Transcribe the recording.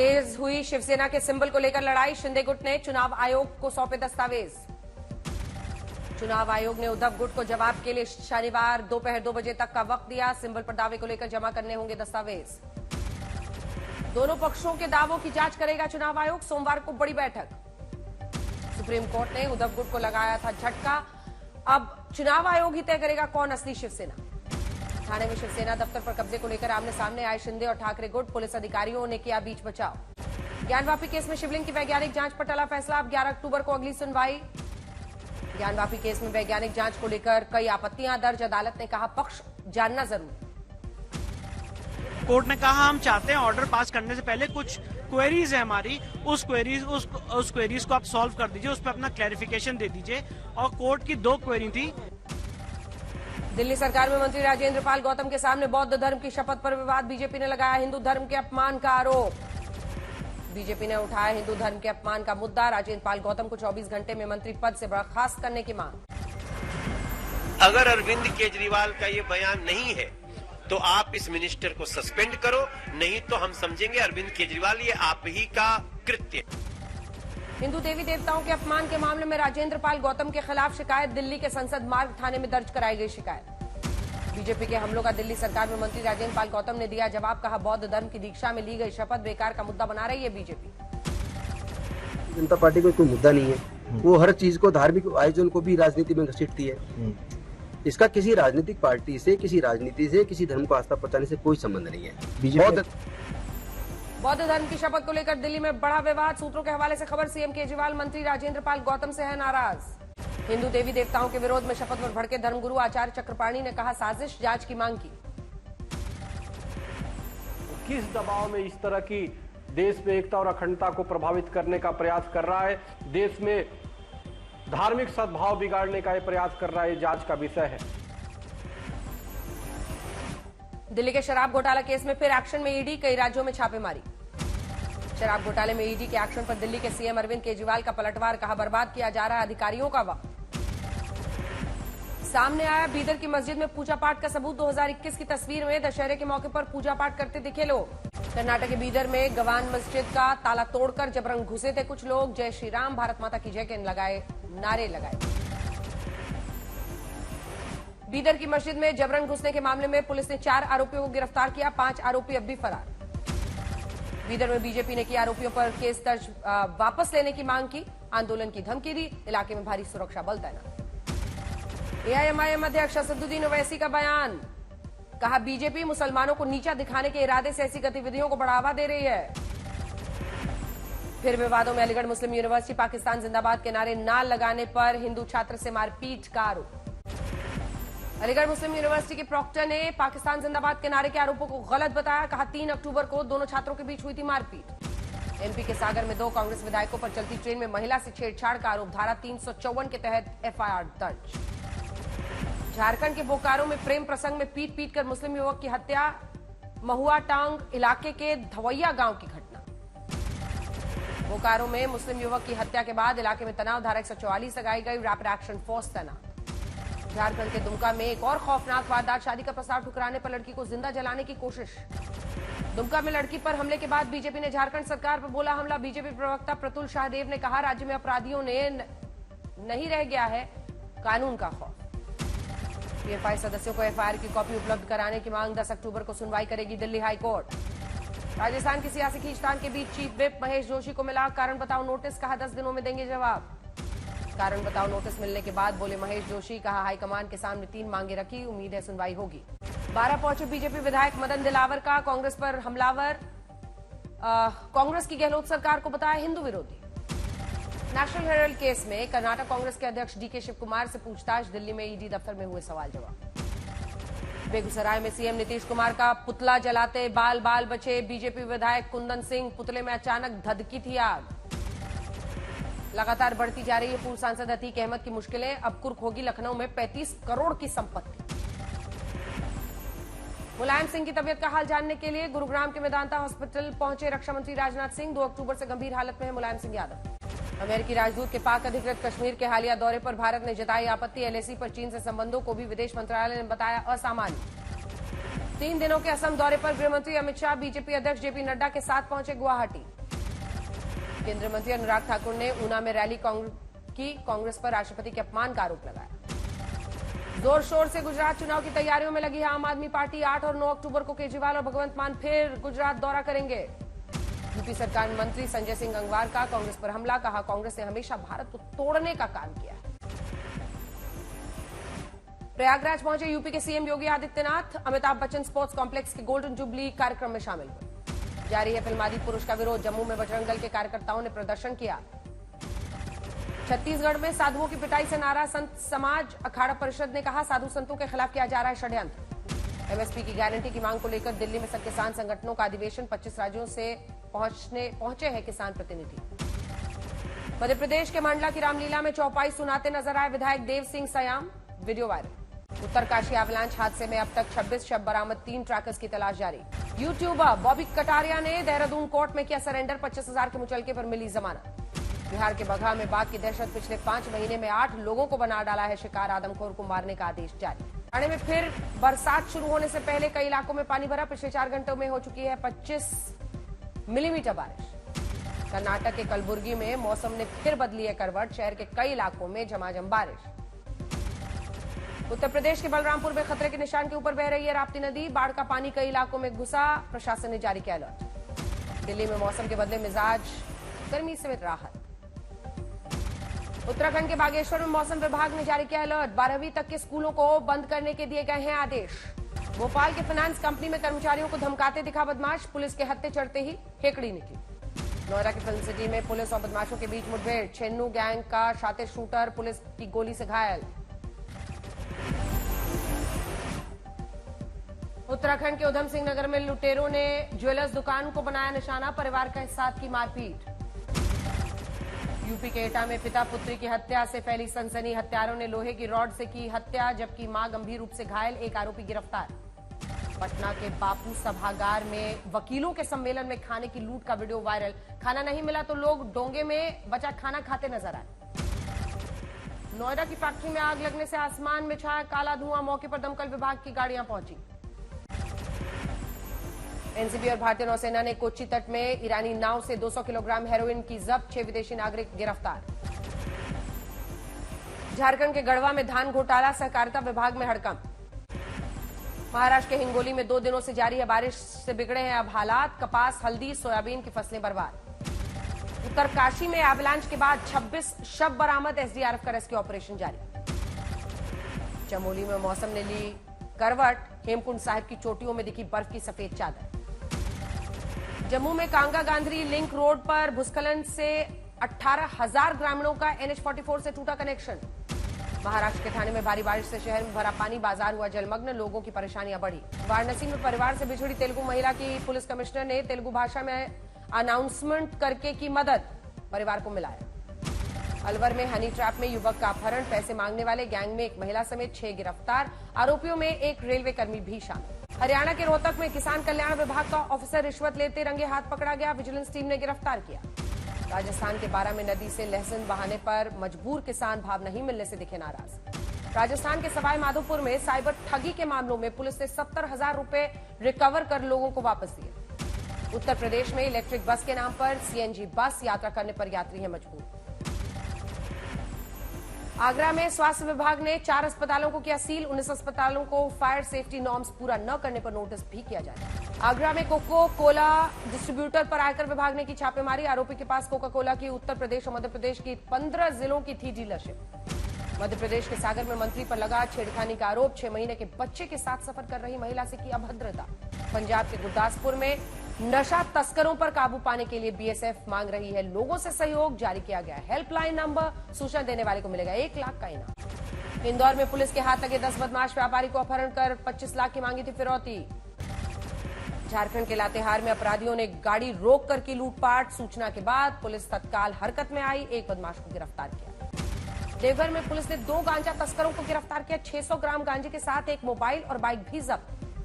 तेज हुई शिवसेना के सिंबल को लेकर लड़ाई। शिंदे गुट ने चुनाव आयोग को सौंपे दस्तावेज। चुनाव आयोग ने उद्धव गुट को जवाब के लिए शनिवार दोपहर 2 बजे तक का वक्त दिया। सिंबल पर दावे को लेकर जमा करने होंगे दस्तावेज। दोनों पक्षों के दावों की जांच करेगा चुनाव आयोग। सोमवार को बड़ी बैठक। सुप्रीम कोर्ट ने उद्धव गुट को लगाया था झटका। अब चुनाव आयोग ही तय करेगा कौन असली शिवसेना। थाने में शिवसेना दफ्तर पर कब्जे को लेकर आमने सामने आए शिंदे और ठाकरे गुट। पुलिस अधिकारियों ने किया बीच बचाव। ज्ञानवापी केस में शिवलिंग की वैज्ञानिक जांच पर टला फैसला। अब 11 अक्टूबर को अगली सुनवाई। ज्ञानवापी केस में वैज्ञानिक जांच को लेकर कई आपत्तियां दर्ज। अदालत ने कहा पक्ष जानना जरूरी। कोर्ट ने कहा हम चाहते हैं ऑर्डर पास करने से पहले कुछ क्वेरीज है हमारी, उस क्वेरीज को आप सॉल्व कर दीजिए, उस पर अपना क्लैरिफिकेशन दे दीजिए। और कोर्ट की 2 क्वेरी थी। दिल्ली सरकार में मंत्री राजेंद्र पाल गौतम के सामने बौद्ध धर्म की शपथ पर विवाद। बीजेपी ने लगाया हिंदू धर्म के अपमान का आरोप। बीजेपी ने उठाया हिंदू धर्म के अपमान का मुद्दा। राजेंद्र पाल गौतम को 24 घंटे में मंत्री पद से बर्खास्त करने की मांग। अगर अरविंद केजरीवाल का ये बयान नहीं है तो आप इस मिनिस्टर को सस्पेंड करो, नहीं तो हम समझेंगे अरविंद केजरीवाल ये आप ही का कृत्य। हिंदू देवी देवताओं के अपमान के मामले में राजेंद्र पाल गौतम के खिलाफ शिकायत। दिल्ली के संसद मार्ग थाने में दर्ज कराई गई शिकायत। बीजेपी के हमलों का दिल्ली सरकार में मंत्री राजेंद्र पाल गौतम ने दिया जवाब। कहा बौद्ध धर्म की दीक्षा में ली गई शपथ बेकार का मुद्दा बना रही है बीजेपी। जनता पार्टी को कोई मुद्दा नहीं है। वो हर चीज को, धार्मिक आयोजन को भी राजनीति में घसीटती है। इसका किसी राजनीतिक पार्टी से, किसी राजनीति से, किसी धर्म को आस्था पहुंचाने से कोई संबंध नहीं है। बौद्ध धर्म की शपथ को लेकर दिल्ली में बड़ा विवाद। सूत्रों के हवाले से खबर। सीएम केजरीवाल मंत्री राजेंद्र पाल गौतम से है नाराज। हिंदू देवी देवताओं के विरोध में शपथ पर भड़के धर्मगुरु आचार्य चक्रपाणी ने कहा साजिश, जांच की मांग की। किस दबाव में इस तरह की देश में एकता और अखंडता को प्रभावित करने का प्रयास कर रहा है, देश में धार्मिक सद्भाव बिगाड़ने का ये प्रयास कर रहा है, जांच का विषय है। दिल्ली के शराब घोटाला केस में फिर एक्शन में ईडी। कई राज्यों में छापेमारी। शराब घोटाले में ईडी के एक्शन पर दिल्ली के सीएम अरविंद केजरीवाल का पलटवार। कहा बर्बाद किया जा रहा है अधिकारियों का वक्त। सामने आया बीदर की मस्जिद में पूजा पाठ का सबूत। 2021 की तस्वीर में दशहरे के मौके पर पूजा पाठ करते दिखे लोग। कर्नाटक के बीदर में गवान मस्जिद का ताला तोड़कर जबरन घुसे थे कुछ लोग। जय श्री राम, भारत माता की जय के नारे लगाए। बीदर की मस्जिद में जबरन घुसने के मामले में पुलिस ने 4 आरोपियों को गिरफ्तार किया। 5 आरोपी अब भी फरार। बीदर में बीजेपी ने की आरोपियों पर केस दर्ज वापस लेने की मांग की। आंदोलन की धमकी दी। इलाके में भारी सुरक्षा बल तैनात। एआईएमआईएम अध्यक्ष असदुद्दीन ओवैसी का बयान। कहा बीजेपी मुसलमानों को नीचा दिखाने के इरादे से ऐसी गतिविधियों को बढ़ावा दे रही है। फिर विवादों में अलीगढ़ मुस्लिम यूनिवर्सिटी पाकिस्तान जिंदाबाद के नारे न लगाने पर हिंदू छात्र से मारपीट का आरोप। अलीगढ़ मुस्लिम यूनिवर्सिटी के प्रॉक्टर ने पाकिस्तान जिंदाबाद के नारे के आरोपों को गलत बताया। कहा 3 अक्टूबर को दोनों छात्रों के बीच हुई थी मारपीट। एमपी के सागर में 2 कांग्रेस विधायकों पर चलती ट्रेन में महिला से छेड़छाड़ का आरोप। धारा 354 के तहत एफआईआर दर्ज। झारखंड के बोकारो में प्रेम प्रसंग में पीट कर मुस्लिम युवक की हत्या। महुआ टांग इलाके के धवैया गांव की घटना। बोकारो में मुस्लिम युवक की हत्या के बाद इलाके में तनाव। धारा 144 लगाई गई। रैपिड एक्शन फोर्स तैनात। झारखंड के दुमका में एक और खौफनाक वारदात। शादी का प्रस्ताव ठुकराने पर लड़की को जिंदा जलाने की कोशिश। दुमका में लड़की पर हमले के बाद बीजेपी ने झारखंड सरकार पर बोला हमला। बीजेपी प्रवक्ता प्रतुल शाहदेव ने कहा राज्य में अपराधियों ने नहीं रह गया है कानून का खौफ। पीएफआई सदस्यों को एफआईआर की कॉपी उपलब्ध कराने की मांग। 10 अक्टूबर को सुनवाई करेगी दिल्ली हाईकोर्ट। राजस्थान की सियासी खींचतान के बीच चीफ व्हिप महेश जोशी को मिला कारण बताओ नोटिस। कहा 10 दिनों में देंगे जवाब। कारण बताओ नोटिस मिलने के बाद बोले महेश जोशी। कहा हाईकमान के सामने 3 मांगे रखी। उम्मीद है सुनवाई होगी। 12 पहुंचे बीजेपी विधायक मदन दिलावर का कांग्रेस पर हमलावर। कांग्रेस की गहलोत सरकार को बताया हिंदू विरोधी। नेशनल हेराल्ड केस में कर्नाटक कांग्रेस के अध्यक्ष डीके शिव कुमार से पूछताछ। दिल्ली में ईडी दफ्तर में हुए सवाल जवाब। बेगूसराय में सीएम नीतीश कुमार का पुतला जलाते बाल बाल बचे। बीजेपी विधायक कुंदन सिंह। पुतले में अचानक धधकी थी आग। लगातार बढ़ती जा रही है पूर्व सांसद अतीक अहमद की मुश्किलें। अब कुर्क होगी लखनऊ में 35 करोड़ की संपत्ति। मुलायम सिंह की तबीयत का हाल जानने के लिए गुरुग्राम के मेदांता हॉस्पिटल पहुंचे रक्षा मंत्री राजनाथ सिंह। 2 अक्टूबर से गंभीर हालत में है मुलायम सिंह यादव। अमेरिकी राजदूत के पाक अधिकृत कश्मीर के हालिया दौरे पर भारत ने जताई आपत्ति। एलएसी पर चीन से संबंधों को भी विदेश मंत्रालय ने बताया असामान्य। 3 दिनों के असम दौरे पर गृहमंत्री अमित शाह बीजेपी अध्यक्ष जेपी नड्डा के साथ पहुंचे गुवाहाटी। केंद्रीय मंत्री अनुराग ठाकुर ने ऊना में रैली की, कांग्रेस पर राष्ट्रपति के अपमान का आरोप लगाया। जोर शोर से गुजरात चुनाव की तैयारियों में लगी है आम आदमी पार्टी। 8 और 9 अक्टूबर को केजरीवाल और भगवंत मान फिर गुजरात दौरा करेंगे। यूपी सरकार मंत्री संजय सिंह गंगवार का कांग्रेस पर हमला, कहा कांग्रेस ने हमेशा भारत को तोड़ने का काम किया है। प्रयागराज पहुंचे यूपी के CM Yogi Adityanath. Amitabh Bachchan sports complex के गोल्डन जुबली कार्यक्रम में शामिल हुए। जारी है फिल्मादी पुरुष का विरोध। जम्मू में बजरंग दल के कार्यकर्ताओं ने प्रदर्शन किया। छत्तीसगढ़ में साधुओं की पिटाई से नाराज संत समाज। अखाड़ा परिषद ने कहा साधु संतों के खिलाफ किया जा रहा है षड्यंत्र। एमएसपी की गारंटी की मांग को लेकर दिल्ली में सब किसान संगठनों का अधिवेशन। 25 राज्यों से पहुंचे हैं किसान प्रतिनिधि। मध्य प्रदेश के मंडला की रामलीला में चौपाई सुनाते नजर आए विधायक Dev Singh Sayam. Video viral. Uttarkashi avalanche हादसे में अब तक 26 शव बरामद, 3 ट्रैकर्स की तलाश जारी। यूट्यूबर बॉबी कटारिया ने देहरादून कोर्ट में किया सरेंडर। 25,000 के मुचलके पर मिली जमानत। बिहार के बगहा में बाघ की दहशत। पिछले 5 महीने में 8 लोगों को बना डाला है शिकार। आदमखोर को मारने का आदेश जारी। ठाणे में फिर बरसात शुरू होने से पहले कई इलाकों में पानी भरा। पिछले 4 घंटों में हो चुकी है 25 मिलीमीटर बारिश। कर्नाटक के कलबुर्गी में मौसम ने फिर बदली है करवट। शहर के कई इलाकों में झमाझम बारिश। उत्तर प्रदेश के बलरामपुर में खतरे के निशान के ऊपर बह रही है राप्ती नदी। बाढ़ का पानी कई इलाकों में घुसा। प्रशासन ने जारी किया अलर्ट। दिल्ली में मौसम के बदले मिजाज, गर्मी से राहत। उत्तराखंड के बागेश्वर में मौसम विभाग ने जारी किया अलर्ट। 12वीं तक के स्कूलों को बंद करने के दिए गए हैं आदेश। भोपाल के फाइनेंस कंपनी में कर्मचारियों को धमकाते दिखा बदमाश। पुलिस के हत्थे चढ़ते ही हेकड़ी निकली। नोएडा के फिल्म सिटी में पुलिस और बदमाशों के बीच मुठभेड़। छेन्नू गैंग का शातिर शूटर पुलिस की गोली से घायल। उत्तराखंड के उधम सिंह नगर में लुटेरों ने ज्वेलर्स दुकान को बनाया निशाना। परिवार के साथ की मारपीट। यूपी के एटा में पिता पुत्री की हत्या से फैली सनसनी। हत्यारों ने लोहे की रॉड से की हत्या, जबकि मां गंभीर रूप से घायल। एक आरोपी गिरफ्तार। पटना के बापू सभागार में वकीलों के सम्मेलन में खाने की लूट का वीडियो वायरल। खाना नहीं मिला तो लोग डोंगे में बचा खाना खाते नजर आए। नोएडा की फैक्ट्री में आग लगने से आसमान में छाया काला धुआं। मौके पर दमकल विभाग की गाड़ियां पहुंची। एनसीबी और भारतीय नौसेना ने कोच्चि तट में ईरानी नाव से 200 किलोग्राम हेरोइन की जब्त। 6 विदेशी नागरिक गिरफ्तार। झारखंड के गढ़वा में धान घोटाला। सहकारिता विभाग में हड़कंप। महाराष्ट्र के हिंगोली में 2 दिनों से जारी है बारिश से बिगड़े हैं अब हालात। कपास, हल्दी, सोयाबीन की फसलें बर्बाद। उत्तरकाशी में एवलांच के बाद 26 शव बरामद। एसडीआरएफ का रेस्क्यू ऑपरेशन जारी। चमोली में मौसम ने ली करवट। हेमकुंड साहिब की चोटियों में दिखी बर्फ की सफेद चादर। जम्मू में कांगा गांधरी लिंक रोड पर भूस्खलन से 18,000 ग्रामीणों का NH44 से टूटा कनेक्शन। महाराष्ट्र के ठाणे में भारी बारिश से शहर में भरा पानी। बाजार हुआ जलमग्न। लोगों की परेशानियां बढ़ी। वाराणसी में परिवार से बिछड़ी तेलुगु महिला की पुलिस कमिश्नर ने तेलुगु भाषा में अनाउंसमेंट करके की मदद। परिवार को मिलाया। अलवर में हनी ट्रैप में युवक का अपहरण। पैसे मांगने वाले गैंग में एक महिला समेत 6 गिरफ्तार। आरोपियों में एक रेलवे कर्मी भी शामिल। हरियाणा के रोहतक में किसान कल्याण विभाग का ऑफिसर रिश्वत लेते रंगे हाथ पकड़ा गया। विजिलेंस टीम ने गिरफ्तार किया। राजस्थान के बारां में नदी से लहसुन बहाने पर मजबूर किसान भाव नहीं मिलने से दिखे नाराज। राजस्थान के सवाई माधोपुर में साइबर ठगी के मामलों में पुलिस ने 70,000 रुपए रिकवर कर लोगों को वापस दिए। उत्तर प्रदेश में इलेक्ट्रिक बस के नाम पर सीएनजी बस यात्रा करने पर यात्री है मजबूर। आगरा में स्वास्थ्य विभाग ने 4 अस्पतालों को किया सील। 19 अस्पतालों को फायर सेफ्टी नॉर्म्स पूरा न करने पर नोटिस भी किया जाएगा। आगरा में कोको कोला डिस्ट्रीब्यूटर पर आयकर विभाग ने की छापेमारी। आरोपी के पास कोका कोला की उत्तर प्रदेश और मध्य प्रदेश की 15 जिलों की थी डीलरशिप। मध्य प्रदेश के सागर में मंत्री पर लगा छेड़खानी का आरोप। 6 महीने के बच्चे के साथ सफर कर रही महिला से की अभद्रता। पंजाब के गुरदासपुर में नशा तस्करों पर काबू पाने के लिए बीएसएफ मांग रही है लोगों से सहयोग। जारी किया गया हेल्पलाइन नंबर। सूचना देने वाले को मिलेगा 1 लाख का इनाम। इंदौर में पुलिस के हाथ लगे 10 बदमाश व्यापारी को अपहरण कर 25 लाख की मांगी थी फिरौती। झारखंड के लातेहार में अपराधियों ने गाड़ी रोक कर की लूटपाट। सूचना के बाद पुलिस तत्काल हरकत में आई। 1 बदमाश को गिरफ्तार किया। देवघर में पुलिस ने 2 गांजा तस्करों को गिरफ्तार किया। 600 ग्राम गांजे के साथ एक मोबाइल और बाइक भी जब्त।